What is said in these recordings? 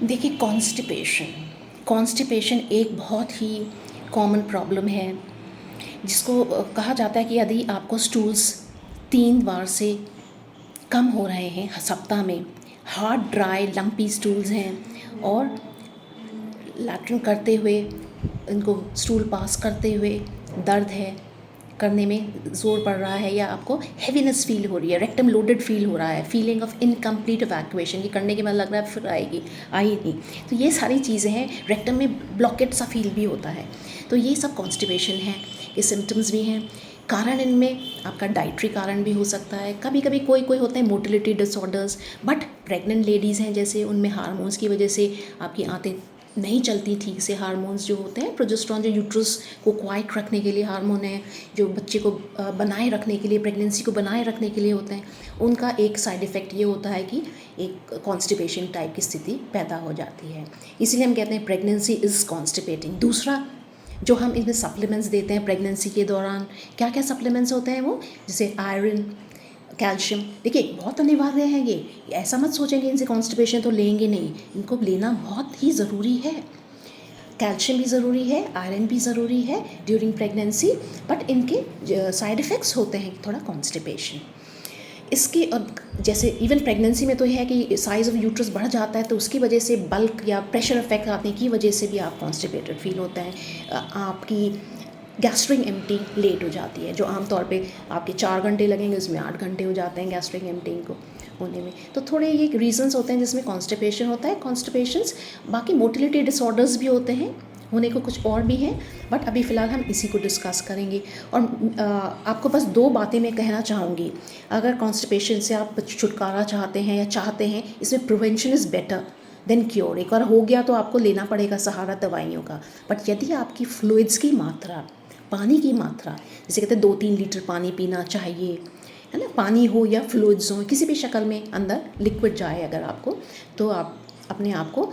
देखिए, कॉन्स्टिपेशन एक बहुत ही कॉमन प्रॉब्लम है जिसको कहा जाता है कि यदि आपको स्टूल्स 3 बार से कम हो रहे हैं सप्ताह में, हार्ड ड्राई लंपी स्टूल्स हैं और लैट्रिन करते हुए इनको स्टूल पास करते हुए दर्द है, करने में ज़ोर पड़ रहा है, या आपको हैवीनेस फील हो रही है, रेक्टम लोडेड फील हो रहा है, फीलिंग ऑफ इनकम्प्लीट इवैक्यूएशन, ये करने के बाद लग रहा है फिर आएगी, आई नहीं, तो ये सारी चीज़ें हैं। रेक्टम में ब्लॉकेट सा फील भी होता है, तो ये सब कॉन्स्टिपेशन है, ये सिम्टम्स भी हैं। कारण इनमें आपका डाइट्री कारण भी हो सकता है, कभी कभी कोई होते हैं motility disorders, but pregnant ladies हैं जैसे, उनमें हार्मोन्स की वजह से आपकी आंतें नहीं चलती ठीक से। हार्मोन्स जो होते हैं, प्रोजेस्टेरोन जो यूट्रस को क्वाइट रखने के लिए हार्मोन है, जो बच्चे को बनाए रखने के लिए, प्रेगनेंसी को बनाए रखने के लिए होते हैं, उनका एक साइड इफ़ेक्ट ये होता है कि एक कॉन्स्टिपेशन टाइप की स्थिति पैदा हो जाती है। इसीलिए हम कहते हैं प्रेगनेंसी इज़ कॉन्स्टिपेटिंग। दूसरा, जो हम इसमें सप्लीमेंट्स देते हैं प्रेगनेंसी के दौरान, क्या क्या सप्लीमेंट्स होते हैं वो, जैसे आयरन, कैल्शियम। देखिए, बहुत अनिवार्य है ये, ऐसा मत सोचेंगे इनसे कॉन्स्टिपेशन तो लेंगे नहीं, इनको लेना बहुत ही ज़रूरी है। कैल्शियम भी ज़रूरी है, आयरन भी ज़रूरी है ड्यूरिंग प्रेगनेंसी, बट इनके साइड इफ़ेक्ट्स होते हैं थोड़ा कॉन्स्टिपेशन इसके। अब जैसे इवन प्रेगनेंसी में तो यह है कि साइज़ ऑफ यूट्रस बढ़ जाता है, तो उसकी वजह से बल्क या प्रेशर इफेक्ट आने की वजह से भी आप कॉन्स्टिपेटेड फील होता है। आपकी गैस्ट्रिक एम्प्टी लेट हो जाती है, जो आमतौर पे आपके 4 घंटे लगेंगे उसमें 8 घंटे हो जाते हैं गैस्ट्रिक एम्प्टिंग को होने में। तो थोड़े ये रीजंस होते हैं जिसमें कॉन्स्टिपेशन होता है। कॉन्स्टिपेशंस, बाकी मोटिलिटी डिसऑर्डर्स भी होते हैं, होने को कुछ और भी हैं, बट अभी फ़िलहाल हम इसी को डिस्कस करेंगे। और आपको बस 2 बातें मैं कहना चाहूँगी। अगर कॉन्स्टिपेशन से आप छुटकारा चाहते हैं या चाहते हैं, इसमें prevention is better than cure. एक बार हो गया तो आपको लेना पड़ेगा सहारा दवाइयों का, बट यदि आपकी फ्लूइड्स की मात्रा, पानी की मात्रा, जैसे कहते हैं 2-3 लीटर पानी पीना चाहिए, है ना, पानी हो या फ्लूइड्स हो, किसी भी शक्ल में अंदर लिक्विड जाए अगर आपको, तो आप अपने आप को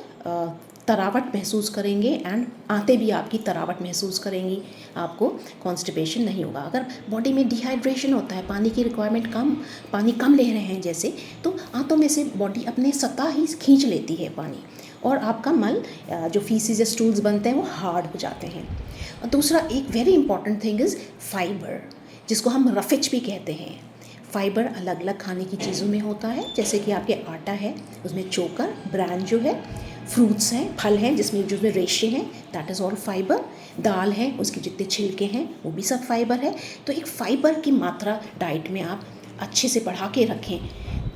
तरावट महसूस करेंगे एंड आंतें भी आपकी तरावट महसूस करेंगी, आपको कॉन्स्टिपेशन नहीं होगा। अगर बॉडी में डिहाइड्रेशन होता है, पानी की रिक्वायरमेंट पानी कम ले रहे हैं जैसे, तो आंतों में से बॉडी अपने सतह ही खींच लेती है पानी, और आपका मल, जो फीसिस या स्टूल्स बनते हैं वो हार्ड हो जाते हैं। और दूसरा, एक very important thing is fibre, जिसको हम रफेज भी कहते हैं। फाइबर अलग अलग खाने की चीज़ों में होता है, जैसे कि आपके आटा है, उसमें चोकर, ब्रान जो है, फ्रूट्स हैं, फल हैं जिसमें रेशे हैं, दैट इज़ ऑल फाइबर। दाल है, उसके जितने छिलके हैं वो भी सब फाइबर है। तो एक फ़ाइबर की मात्रा डाइट में आप अच्छे से बढ़ा के रखें।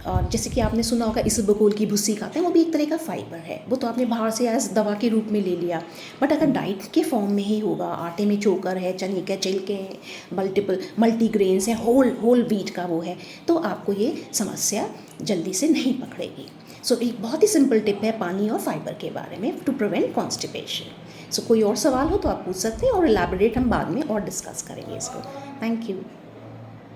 और जैसे कि आपने सुना होगा इसबगोल की भुस्सी खाते हैं, वो भी एक तरह का फाइबर है, वो तो आपने बाहर से एज दवा के रूप में ले लिया, बट अगर डाइट के फॉर्म में ही होगा, आटे में चोकर है, चने के छिलके हैं, मल्टीग्रेन्स हैं, होल व्हीट का वो है, तो आपको ये समस्या जल्दी से नहीं पकड़ेगी। सो एक बहुत ही सिंपल टिप है पानी और फाइबर के बारे में टू प्रिवेंट कॉन्स्टिपेशन। सो कोई और सवाल हो तो आप पूछ सकते हैं, और एलैबोरेट हम बाद में और डिस्कस करेंगे इसको। Thank you.